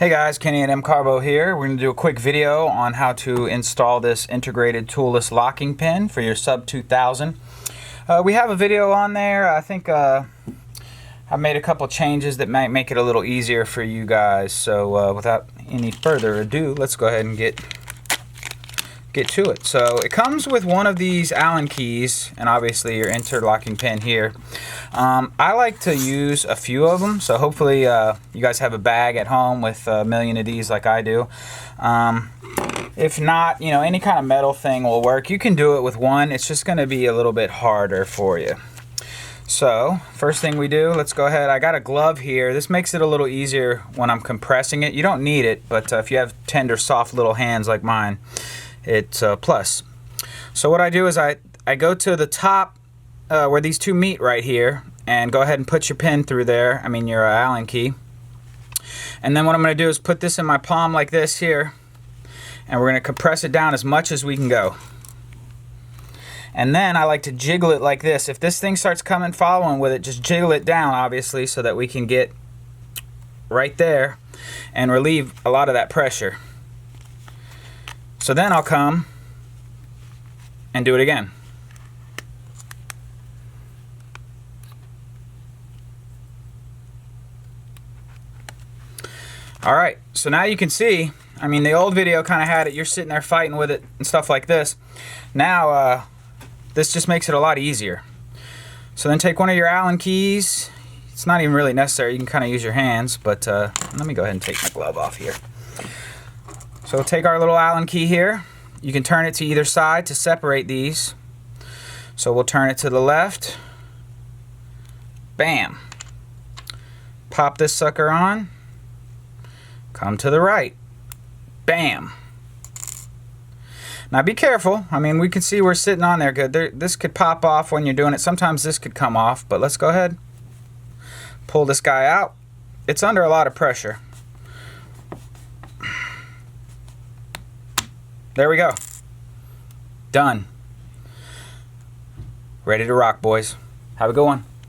Hey guys, Kenny and MCARBO here. We're going to do a quick video on how to install this integrated toolless locking pin for your Sub-2000. We have a video on there. I think I've made a couple changes that might make it a little easier for you guys. So without any further ado, let's go ahead and get to it. So it comes with one of these Allen keys and obviously your interlocking pin here. I like to use a few of them, so hopefully you guys have a bag at home with a million of these like I do. If not, any kind of metal thing will work. You can do it with one. It's just going to be a little bit harder for you. So first thing we do, let's go ahead. I got a glove here. This makes it a little easier when I'm compressing it. You don't need it, but if you have tender, soft little hands like mine, it's a plus. So what I do is I go to the top where these two meet right here, and go ahead and put your pin through there. I mean your Allen key. And then what I'm going to do is put this in my palm like this here, and we're going to compress it down as much as we can go. And then I like to jiggle it like this. If this thing starts following with it, just jiggle it down, obviously, so that we can get right there and relieve a lot of that pressure. So then I'll come and do it again. Alright, so now you can see, I mean the old video kind of had it, you're sitting there fighting with it and stuff like this. Now this just makes it a lot easier. So then take one of your Allen keys. It's not even really necessary, you can kind of use your hands, but let me go ahead and take my glove off here. So we'll take our little Allen key here. You can turn it to either side to separate these. So we'll turn it to the left. Bam. Pop this sucker on. Come to the right. Bam. Now be careful. I mean, we can see we're sitting on there good. This could pop off when you're doing it. Sometimes this could come off, but let's go ahead. Pull this guy out. It's under a lot of pressure. There we go. Done. Ready to rock, boys. Have a good one.